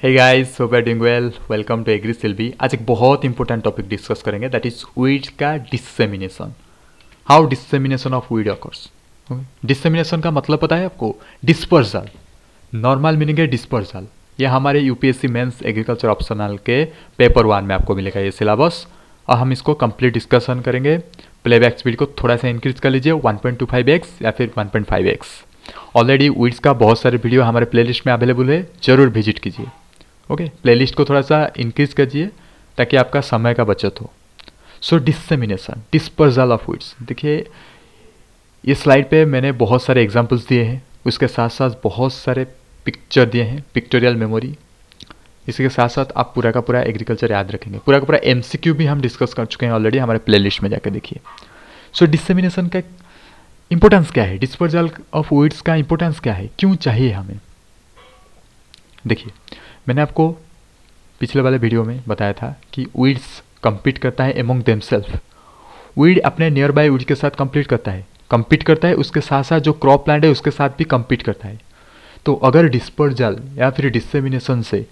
Hey guys, hope you are doing well. Welcome to Agri Silvi. आज एक बहुत important topic discuss करेंगे, that is weed का dissemination. How dissemination of weed occurs. Dissemination का मतलब पता है आपको? डिस्पर्सल। नॉर्मल मीनिंग है डिस्पर्सल। ये हमारे यूपीएससी मेंस एग्रीकल्चर ऑप्शनल के पेपर 1 में आपको मिलेगा ये सिलेबस, और हम इसको कंप्लीट डिस्कशन करेंगे। प्लेबैक स्पीड को थोड़ा सा इंक्रीज कर लीजिए, 1.25x या फिर 1.5x। ऑलरेडी वीड्स का बहुत सारे वीडियो हमारे प्लेलिस्ट में अवेलेबल है, जरूर विजिट कीजिए। ओके, प्लेलिस्ट को थोड़ा सा इंक्रीज कीजिए ताकि आपका समय का बचत हो। सो डिसेमिनेशन, डिस्पर्सल ऑफ वीड्स। देखिए इस स्लाइड पे मैंने बहुत सारे एग्जांपल्स दिए हैं, उसके साथ साथ बहुत सारे पिक्चर दिए हैं, पिक्टोरियल मेमोरी। इसके साथ साथ आप पूरा का पूरा एग्रीकल्चर याद रखेंगे। पूरा का पूरा एमसीक्यू भी हम डिस्कस कर चुके हैं ऑलरेडी, हमारे प्लेलिस्ट में जाकर देखिए। सो डिसेमिनेशन का इंपॉर्टेंस क्या है, डिस्पर्सल ऑफ वीड्स का इंपॉर्टेंस क्या है, क्यों चाहिए हमें? देखिए मैंने आपको पिछले वाले वीडियो में बताया था कि वीड्स compete करता है एमोंग देमसेल्फ। वीड अपने नियर बाय वीड के साथ compete करता है, उसके साथ साथ जो क्रॉप प्लांट है उसके साथ भी compete करता है। तो अगर डिस्पर्जल या फिर डिसेमिनेशन से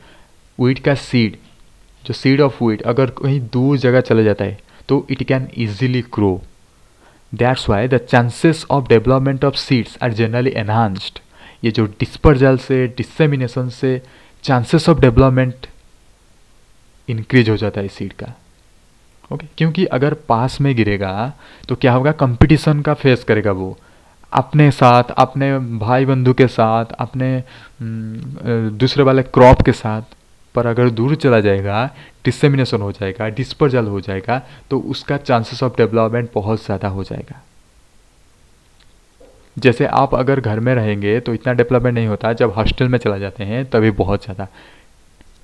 वीड का सीड, जो सीड ऑफ वीड अगर कहीं दूर जगह चले जाता है तो it can easily grow. That's why the chances of development of seeds are generally enhanced. ये जो डिस्पर्जल से, डिसेमिनेशन से चांसेस ऑफ डेवलपमेंट इंक्रीज हो जाता है सीड का। ओके, क्योंकि अगर पास में गिरेगा तो क्या होगा, कंपटीशन का फेस करेगा वो अपने साथ, अपने भाई बंधु के साथ, अपने दूसरे वाले क्रॉप के साथ। पर अगर दूर चला जाएगा, डिसेमिनेशन हो जाएगा, डिस्पर्जल हो जाएगा, तो उसका चांसेस ऑफ डेवलपमेंट बहुत ज़्यादा हो जाएगा। जैसे आप अगर घर में रहेंगे तो इतना डेवलपमेंट नहीं होता, जब हॉस्टल में चला जाते हैं तभी बहुत ज़्यादा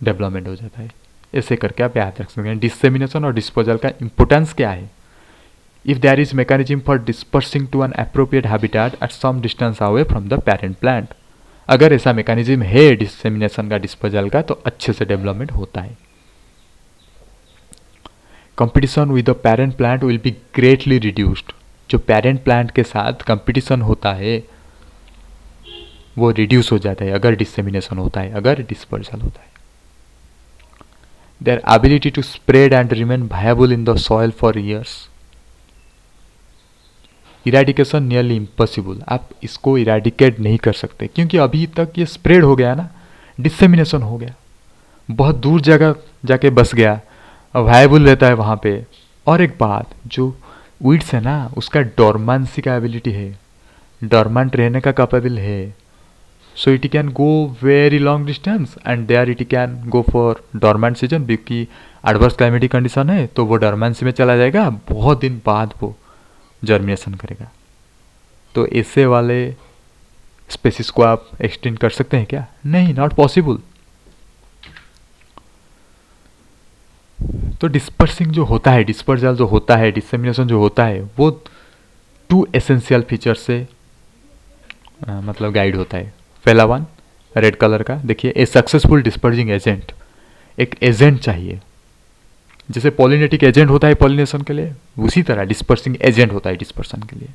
डेवलपमेंट हो जाता है। ऐसे करके आप याद रख सकते हैं डिसेमिनेशन और डिस्पोजल का इंपॉर्टेंस क्या है। If there is mechanism for dispersing to an appropriate habitat at some distance away from the parent plant. अगर ऐसा मैकेनिज्म है डिसेमिनेशन का, डिस्पोजल का, तो अच्छे से डेवलपमेंट होता है। Competition with the parent plant will be greatly reduced. जो पेरेंट प्लांट के साथ कंपटीशन होता है वो रिड्यूस हो जाता है अगर डिसेमिनेशन होता है, अगर डिस्पर्सल होता है। Their ability to spread and remain viable in the soil for years. Eradication nearly impossible. आप इसको इरेडिकेट नहीं कर सकते क्योंकि अभी तक ये स्प्रेड हो गया ना, डिसेमिनेशन हो गया, बहुत दूर जगह जाके बस गया, वायबल रहता है वहाँ पे। और एक बात, जो वीड्स है ना उसका डोरमेंसी का एबिलिटी है, डोरमेंट रहने का कैपेबल है। So it can go very long distance and there it can go for dormant season, क्योंकि एडवर्स क्लाइमेटिक कंडीशन है तो वो डोरमेंसी में चला जाएगा, बहुत दिन बाद वो जर्मिनेशन करेगा। तो ऐसे वाले स्पेसिस को आप एक्सटेंड कर सकते हैं क्या? नहीं, नॉट पॉसिबल। तो डिस्पर्सिंग जो होता है, डिस्पर्जल जो होता है, डिसेमिनेशन जो होता है, वो 2 एसेंशियल फीचर से मतलब गाइड होता है। पहला वन रेड कलर का देखिए, ए सक्सेसफुल डिस्पर्जिंग एजेंट। एक एजेंट चाहिए, जैसे पॉलिनेटिक एजेंट होता है पॉलिनेशन के लिए, उसी तरह डिस्पर्सिंग एजेंट होता है डिस्पर्सन के लिए।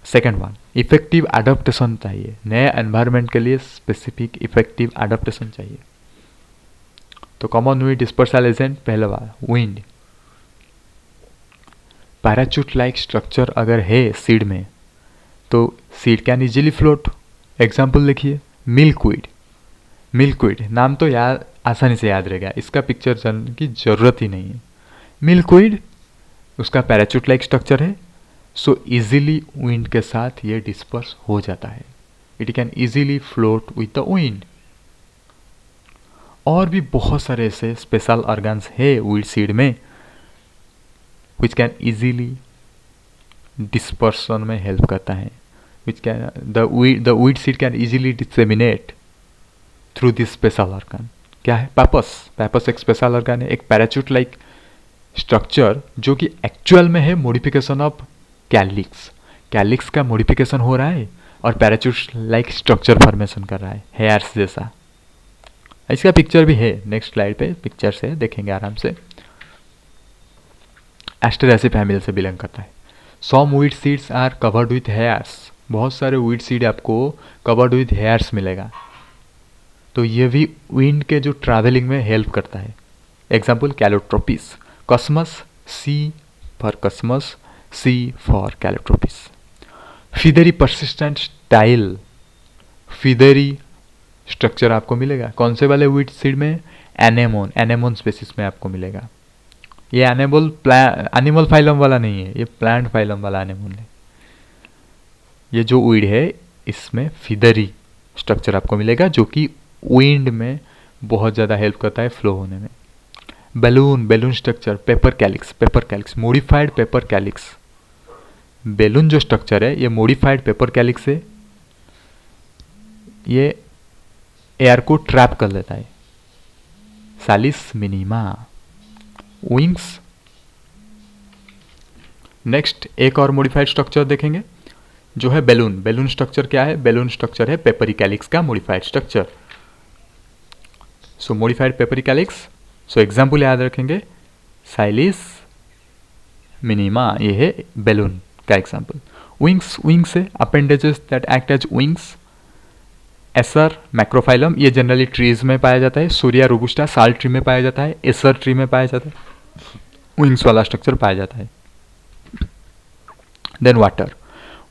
सेकंड वन इफेक्टिव एडाप्टेशन चाहिए, नए एनवायरनमेंट के लिए स्पेसिफिक इफेक्टिव एडाप्टेशन चाहिए। तो कॉमन वीड डिस्पर्सल एजेंट पहला बार विंड। पैराचूट लाइक स्ट्रक्चर अगर है सीड में तो seed can easily float. Example लिखिए, मिल्कवीड। मिल्कवीड नाम तो याद, आसानी से याद रहेगा, इसका पिक्चर जानने की जरूरत ही नहीं है। मिल्कवीड, उसका पैराचूट लाइक स्ट्रक्चर है, सो इजीली विंड के साथ ये डिस्पर्स हो जाता है। It can easily float with the wind. और भी बहुत सारे ऐसे स्पेशल ऑर्गन्स है वीड सीड में विच कैन इजीली डिस्पर्सन में हेल्प करता है, which can the weed seed can easily disseminate through this special organ। क्या है? पैपस। पैपस एक स्पेशल ऑर्गन है, एक पैराचूट लाइक स्ट्रक्चर जो कि एक्चुअल में है मॉडिफिकेशन ऑफ कैलिक्स। कैलिक्स का मॉडिफिकेशन हो रहा है और पैराचूट लाइक स्ट्रक्चर फॉर्मेशन कर रहा है, हेयर्स जैसा। इसका पिक्चर भी है, नेक्स्ट स्लाइड पे पिक्चर से देखेंगे आराम से। एस्टेरेसी फैमिली से बिलोंग करता है। Some weed seeds are covered with hairs. बहुत सारे वीड सीड आपको कवर्ड विथ हेयर्स मिलेगा। तो ये भी विंड के जो ट्रैवलिंग में हेल्प करता है। Example Calotropis, Cosmos, C for Cosmos, C for Calotropis. Feathery persistent style, feathery structure आपको मिलेगा कौन से वाले वीट सीड में? एनेमोन, एनेमोन स्पेसिस में आपको मिलेगा। ये एनिमल फाइलम वाला नहीं है, ये प्लांट फाइलम वाला एनेमोन है। ये जो वीड है इसमें फीदरी स्ट्रक्चर आपको मिलेगा जो कि विंड में बहुत ज़्यादा हेल्प करता है फ्लो होने में। Balloon, balloon structure, paper calyx, paper calyx, modified paper calyx. Balloon जो स्ट्रक्चर है ये मॉडिफाइड पेपर कैलिक्स है, ये एयर को ट्रैप कर लेता है। सालिस मिनिमा। विंग्स। नेक्स्ट एक और मॉडिफाइड स्ट्रक्चर देखेंगे जो है बैलून। बैलून स्ट्रक्चर क्या है? बैलून स्ट्रक्चर है पेपरी कैलिक्स का modified structure. So modified papery calyx, so example याद रखेंगे, साइलिस मिनिमा, ये है बैलून का एग्जाम्पल। विंग्स, विंग्स है appendages that act as wings. Acer, macrophyllum, ये जनरली ट्रीज में पाया जाता है। सूर्या रोबुस्टा साल ट्री में पाया जाता है, एसर ट्री में पाया जाता है, विंग्स वाला स्ट्रक्चर पाया जाता है। देन वाटर,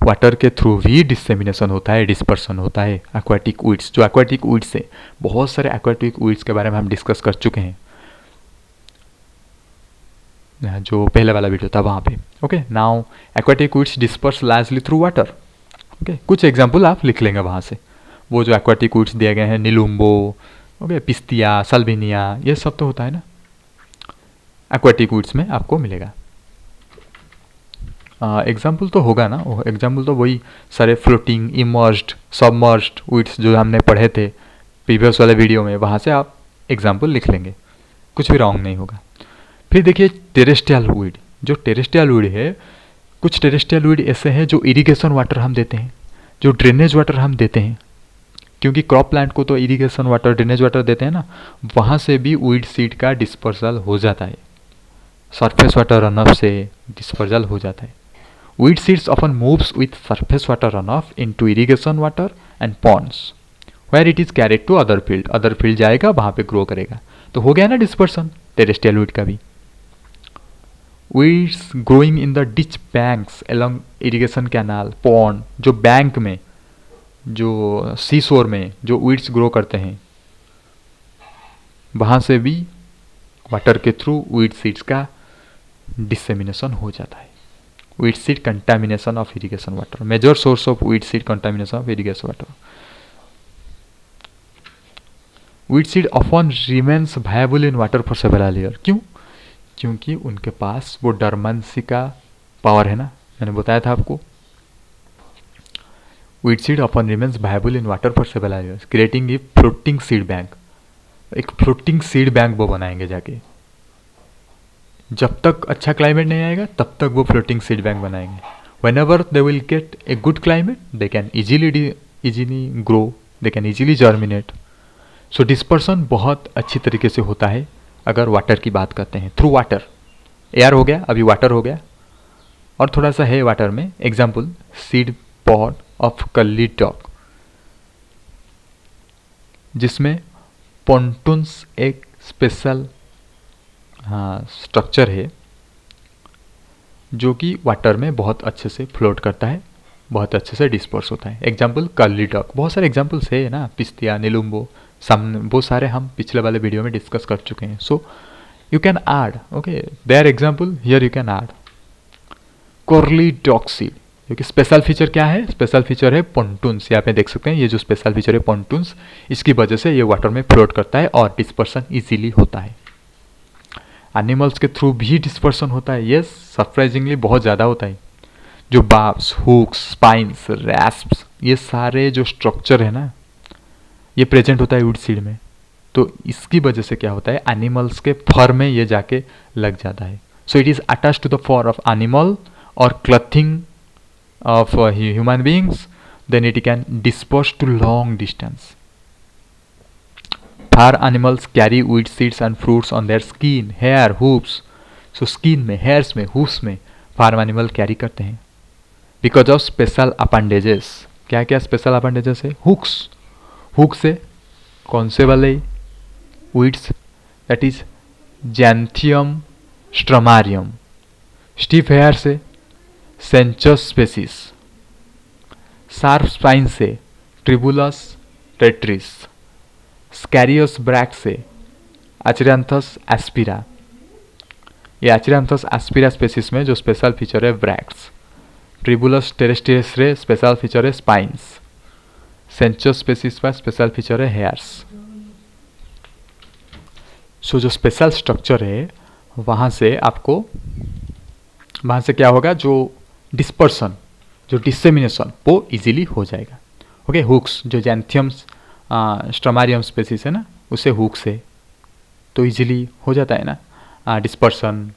वाटर के थ्रू भी डिसेमिनेशन होता है, डिस्पर्सन होता है एक्वाटिक वीड्स। जो एक्वाटिक वीड्स है, बहुत सारे एक्वाटिक वीड्स के बारे में हम डिस्कस कर चुके हैं जो पहले वाला वीडियो था वहाँ पे। Okay, now aquatic weeds disperse largely through water. Okay, कुछ एग्जांपल आप लिख लेंगे वहाँ से। वो जो एक्वाटिक वीड्स दिए गए हैं, निलुम्बो, ओके, पिस्तिया, सल्विनिया, ये सब तो होता है ना एक्वाटिक वीड्स में आपको मिलेगा। एग्जाम्पल तो होगा ना, एग्जाम्पल तो वही सारे फ्लोटिंग, इमर्ज्ड, सबमर्ज्ड वीड्स जो हमने पढ़े थे प्रीवियस वाले वीडियो में, वहाँ से आप एग्जाम्पल लिख लेंगे, कुछ भी रॉन्ग नहीं होगा। फिर देखिए टेरेस्ट्रियल वीड। जो टेरेस्ट्रियल वीड है, कुछ टेरेस्ट्रियल वीड ऐसे हैं जो इरिगेशन वाटर हम देते हैं, जो ड्रेनेज वाटर हम देते हैं, क्योंकि क्रॉप प्लांट को तो इरिगेशन वाटर, ड्रेनेज वाटर देते हैं ना, वहाँ से भी वीड सीड का डिस्पर्सल हो जाता है, सरफेस वाटर रनऑफ से डिस्पर्सल हो जाता है। Weed seeds often moves with surface water runoff into irrigation water and ponds, where it is carried to other field. Other field जाएगा, वहाँ पे ग्रो करेगा। तो हो गया ना डिस्पर्सन टेरेस्ट्रियल वीड का भी। Weeds growing in the ditch banks along irrigation canal, pond, जो बैंक में, जो सी शोर में जो वीड्स ग्रो करते हैं, वहाँ से भी वाटर के थ्रू वीड सीड्स का डिसेमिनेशन हो जाता है। Weed seed contamination of irrigation water, major source of weed seed contamination of irrigation water. Weed seed often remains viable in water for several years. क्यों? क्योंकि उनके पास वो डरमेंसी का पावर है ना, मैंने बताया था आपको। Weed seed often remains viable in water for several years, creating a floating seed bank. एक फ्लोटिंग सीड बैंक वो बनाएंगे जाके। जब तक अच्छा क्लाइमेट नहीं आएगा तब तक वो फ्लोटिंग सीड बैंक बनाएंगे। whenever they will get a good climate, they can easily grow, they can easily germinate. so dispersion बहुत अच्छी तरीके से होता है अगर वाटर की बात करते हैं, थ्रू वाटर। एयर हो गया, अभी वाटर हो गया, और थोड़ा सा है वाटर में। एग्जाम्पल, सीड पॉड ऑफ कल्ली डॉग, जिसमें पॉन्टून्स एक स्पेशल स्ट्रक्चर है जो कि वाटर में बहुत अच्छे से फ्लोट करता है, बहुत अच्छे से डिस्पर्स होता है। एग्जाम्पल कर्ली डॉग, बहुत सारे एग्जाम्पल्स है ना, पिस्तिया, निलुम्बो, सामने वो सारे हम पिछले वाले वीडियो में डिस्कस कर चुके हैं। So you can add, okay, there example here you can add curly dog seed, क्योंकि स्पेशल फीचर क्या है? स्पेशल फीचर है पॉन्टून्स। यहाँ पे देख सकते हैं ये जो स्पेशल फीचर है पॉन्टून्स, इसकी वजह से ये वाटर में फ्लोट करता है और डिस्पर्सन इजीली होता है। एनिमल्स के थ्रू भी डिस्पर्सन होता है, ये सरप्राइजिंगली बहुत ज़्यादा होता है। जो बार्ब्स, हुक्स, स्पाइन्स, रैस्प्स, ये सारे जो स्ट्रक्चर है ना, ये प्रेजेंट होता है वुड सीड में। तो इसकी वजह से क्या होता है, एनिमल्स के फर में ये जाके लग जाता है। So it is attach to the fur of animal और clothing of human beings, then it can disperse to long distance. Far animals carry weed seeds and fruits on their skin, hair, hooves. So skin में, hairs में, hooves में farm animal carry करते हैं because of special appendages. क्या क्या special appendages है? hooks, hook से कौन से वाले weeds? That is Xanthium strumarium. Stiff hair से सेंचस स्पेसिस, शार्प स्पाइन से ट्रिबुलस टेट्रिस, स्कैरियस ब्रैक से एचरियांथस एस्पिरा। ये एचरियांथस एस्पिरा स्पेसिस में जो स्पेशल फीचर है ब्रैक्स, ट्रिबुलस टेरेस्टियस रे स्पेशल फीचर है स्पाइन्स, सेंचस स्पेसिस का स्पेशल फीचर है हेयर्स। सो जो स्पेशल स्ट्रक्चर है वहाँ से क्या होगा, जो डिस्पर्सन, जो डिसेमिनेशन वो इजीली हो जाएगा। ओके, हुक्स जो जैंथियम स्ट्रमारियम स्पेसिस है ना, उसे हुक से तो इजीली हो जाता है ना डिस्पर्सन।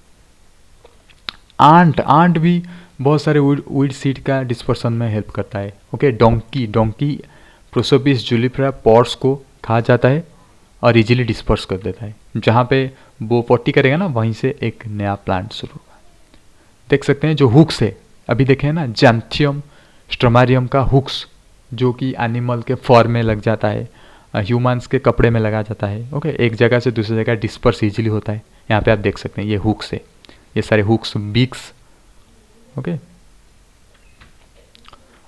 आंट भी बहुत सारे वीड सीड का डिस्पर्सन में हेल्प करता है। ओके, डोंकी प्रोसोपिस जुलिफेरा पॉट्स को खा जाता है और इजीली डिस्पर्स कर देता है। जहाँ पे वो पॉटी करेगा ना, वहीं से एक नया प्लांट शुरू होगा। देख सकते हैं जो हुक्स है, अभी देखे ना जैंथियम स्ट्रमारियम का हुक्स, जो कि एनिमल के फॉर्म में लग जाता है, ह्यूमंस के कपड़े में लगा जाता है। ओके, एक जगह से दूसरी जगह डिस्पर्स इजीली होता है। यहाँ पे आप देख सकते हैं ये हुक्स है, ये सारे हुक्स बीक्स। ओके,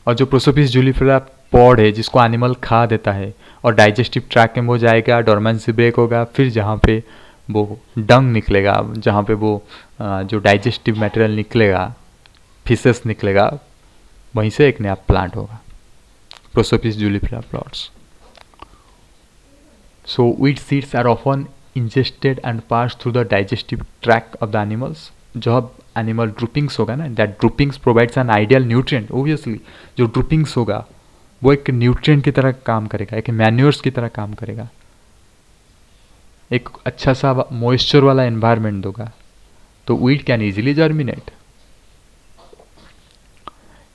और जो प्रोसोपिस जुलिफेरा पॉड है जिसको एनिमल खा देता है और डाइजेस्टिव ट्रैक में वो जाएगा, डोरमेंसी ब्रेक होगा, फिर जहाँ पे वो डंग निकलेगा, जहाँ पे वो जो डाइजेस्टिव मटेरियल निकलेगा, फिशेस निकलेगा, वहीं से एक नया प्लांट होगा, Prosopis juliflora plots. So weed seeds are often ingested and pass through the digestive tract of the animals. जब एनिमल ड्रूपिंग्स होगा ना, that droppings provides an ideal nutrient. Obviously जो ड्रूपिंग्स होगा वो एक न्यूट्रिएंट की तरह काम करेगा, एक मैन्योर्स की तरह काम करेगा, एक अच्छा सा मॉइस्चर वाला एनवायरनमेंट दोगा, तो वीड कैन इजीली जर्मिनेट।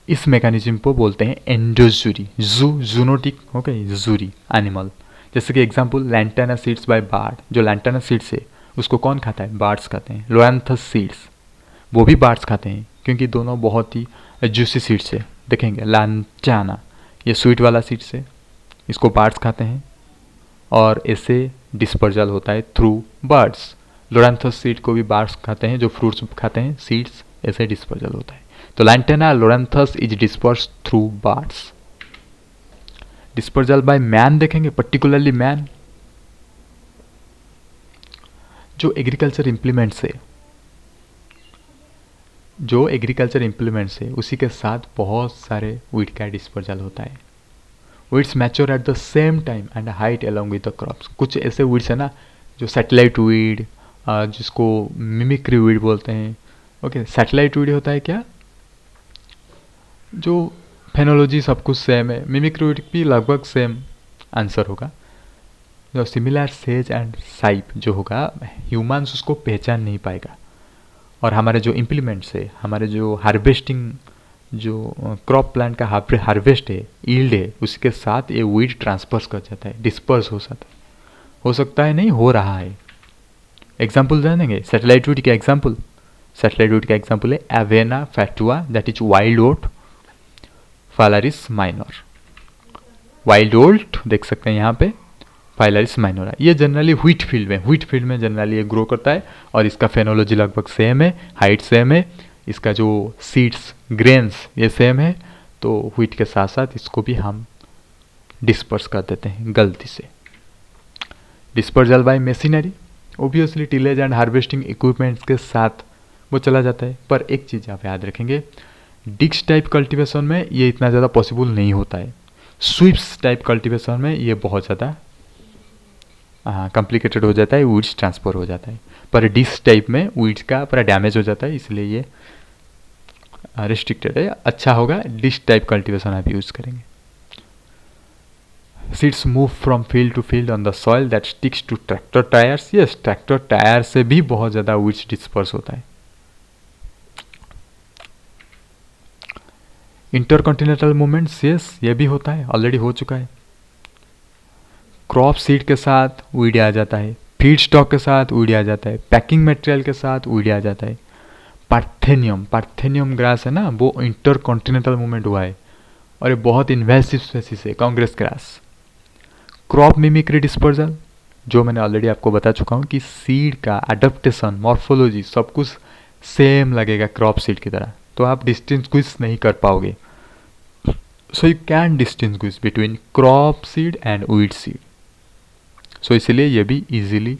इस मैकेनिज्म को बोलते हैं एंडोजूरी, जूनोटिक। ओके, जूरी एनिमल। जैसे कि example lantana seeds by bird. जो लैंटाना सीड्स है उसको कौन खाता है? बार्ड्स खाते हैं। लोएंथस सीड्स वो भी बार्ड्स खाते हैं, क्योंकि दोनों बहुत ही जूसी सीड्स है। देखेंगे लैंटाना, ये स्वीट वाला सीड्स है, इसको बार्ड्स खाते हैं और ऐसे डिस्पर्जल होता है थ्रू बर्ड्स। लोरेंथस सीड को भी बार्ड्स खाते हैं, जो फ्रूट्स खाते हैं, सीड्स ऐसे डिस्पर्जल होता है। तो Lantana Loranthus is disperse through birds. Dispersal by man देखेंगे, पर्टिकुलरली मैन। जो एग्रीकल्चर इम्प्लीमेंट्स है उसी के साथ बहुत सारे वीड का डिस्पर्जल होता है। Weeds mature at the same time and height along with the crops. कुछ ऐसे वीड्स है ना जो सैटेलाइट वीड, जिसको मिमिक्री वीड बोलते हैं। ओके, सैटेलाइट वीड होता है क्या, जो फेनोलॉजी सब कुछ सेम है, मिमिक्री वीड भी लगभग सेम आंसर होगा। जो सिमिलर सेज एंड साइप जो होगा, ह्यूमंस उसको पहचान नहीं पाएगा। और हमारे जो इम्प्लीमेंट्स है, हमारे जो हार्वेस्टिंग, जो क्रॉप प्लांट का हार्वेस्ट है, ईल्ड है, उसके साथ ये वीड ट्रांसफर कर जाता है, डिस्पर्स हो सकता है नहीं हो रहा है। एग्जाम्पल जानेंगे सैटेलाइट वीड का एग्जाम्पल। सैटेलाइट वीड का एग्जाम्पल है Avena fatua, that is wild oat, Phalaris minor. Wild oat देख सकते हैं यहाँ पे, फाइलारिस माइनोरा। ये जनरली व्हीट फील्ड में जनरली ये ग्रो करता है और इसका फेनोलॉजी लगभग सेम है, हाइट सेम है, इसका जो सीड्स ग्रेन्स ये सेम है। तो व्हीट के साथ साथ इसको भी हम डिस्पर्स कर देते हैं गलती से। Dispersal bye machinery, obviously tillage and harvesting equipments के साथ वो चला जाता है। पर एक चीज़ आप याद रखेंगे, डिक्स टाइप कल्टीवेशन में ये इतना ज़्यादा पॉसिबल नहीं होता है। स्वीप्स टाइप कल्टीवेशन में ये बहुत ज़्यादा कॉम्प्लिकेटेड हो जाता है, वीड्स ट्रांसफर हो जाता है। पर डिस्क टाइप में वीड्स का पूरा डैमेज हो जाता है, इसलिए ये रिस्ट्रिक्टेड है। अच्छा होगा डिस्क टाइप कल्टीवेशन आप यूज़ करेंगे। Seeds move from field to field on the soil that sticks to tractor tyres. Yes, tractor tyre से भी बहुत ज़्यादा वीड्स डिस्पर्स होता है। इंटरकॉन्टिनेंटल मूवमेंट्स, यस ये भी होता है, ऑलरेडी हो चुका है। क्रॉप सीड के साथ वीड आ जाता है, फीड स्टॉक के साथ वीड आ जाता है, पैकिंग मटेरियल के साथ वीड आ जाता है। पार्थेनियम ग्रास है ना, वो इंटरकॉन्टिनेंटल मूवमेंट हुआ है और ये बहुत इन्वेसिव स्पेसीज है, Congress grass. Crop mimicry dispersal, जो मैंने ऑलरेडी आपको बता चुका हूँ कि सीड का अडेप्टेशन, मॉर्फोलॉजी सब कुछ सेम लगेगा क्रॉप सीड की तरह, तो आप डिस्टिंग्विश नहीं कर पाओगे. So you can distinguish between crop seed and weed seed. So इसलिए ये भी इजीली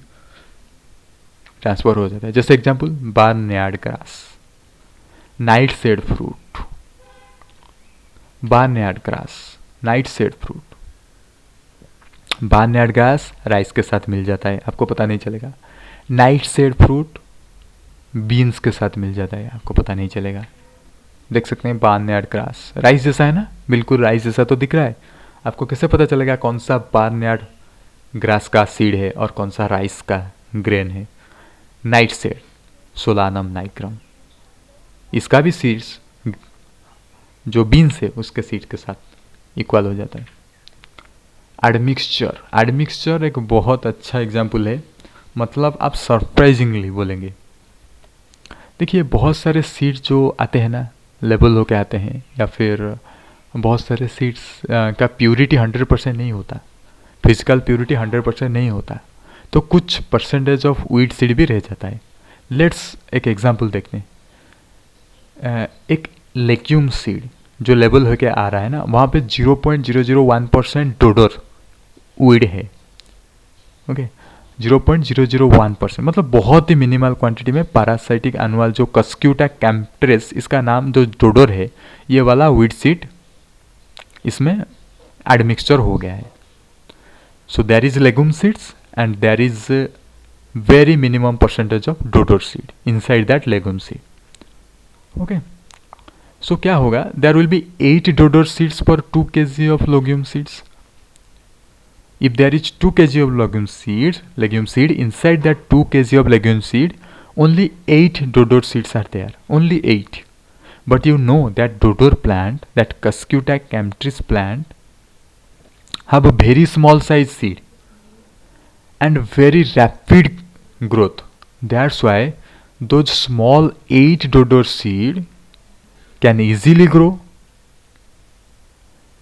ट्रांसफर हो जाता है. जैसे example barnyard grass, nightshade fruit, barnyard grass, nightshade fruit. Barnyard grass rice के साथ मिल जाता है, आपको पता नहीं चलेगा. नाइट शेड फ्रूट बीन्स के साथ मिल जाता है, आपको पता नहीं चलेगा. देख सकते हैं बार्नयार्ड ग्रास राइस जैसा है ना, बिल्कुल राइस जैसा तो दिख रहा है. आपको कैसे पता चलेगा कौन सा बार्नयार्ड ग्रास का सीड है और कौन सा राइस का ग्रेन है? नाइट शेड, सोलानम नाइग्रम, इसका भी सीड्स जो बीन्स है उसके सीड के साथ इक्वल हो जाता है. एडमिक्सचर, एडमिक्सचर एक बहुत अच्छा एग्जाम्पल है, मतलब आप सरप्राइजिंगली बोलेंगे. देखिए बहुत सारे सीड जो आते हैं ना, लेबल होके आते हैं, या फिर बहुत सारे सीड्स का प्योरिटी 100% नहीं होता, फिजिकल प्योरिटी 100% नहीं होता, तो कुछ परसेंटेज ऑफ वीट सीड भी रह जाता है. लेट्स एक एग्जांपल देखते हैं. एक लेग्यूम सीड जो लेबल होके आ रहा है ना, वहाँ पे 0.001% डोडर वीड है. ओके, 0.001%, मतलब बहुत ही मिनिमल क्वांटिटी में पैरासाइटिक एनुअल जो कस्क्यूटा कैम्प्ट्रेस, इसका नाम जो डोडर है, ये वाला वीट सीड इसमें एडमिक्सचर हो गया है. So there is legume seeds and there is a very minimum percentage of dodor seed inside that legume seed. Okay, so क्या होगा, there will be 8 dodor seeds per 2 kg of legume seeds. If there is 2 kg of legume seed inside that 2 kg of legume seed, only 8 dodor seeds are there, only 8. But you know that dodor plant, that Cuscuta camptris plant, have a very small size seed and very rapid growth. That's why those small 8 dodor seed can easily grow,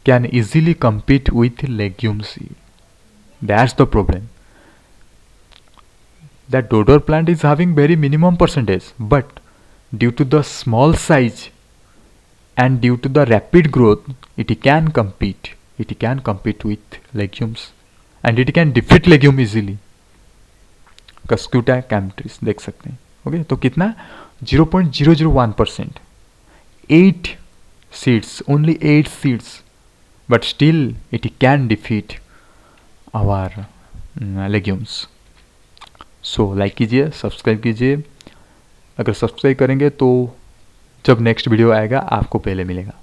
can easily compete with legume seed. That's the problem. That dodor plant is having very minimum percentage, but due to the small size and due to the rapid growth, it can compete with legumes, and it can defeat legume easily. Cuscuta camptris देख सकते हैं. Okay, तो कितना, 0.001%, 8 seeds, only 8 seeds, but still it can defeat our legumes. So like कीजिए, subscribe कीजिए. अगर subscribe करेंगे तो जब नेक्स्ट वीडियो आएगा आपको पहले मिलेगा.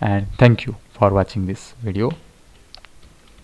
And thank you for watching this video.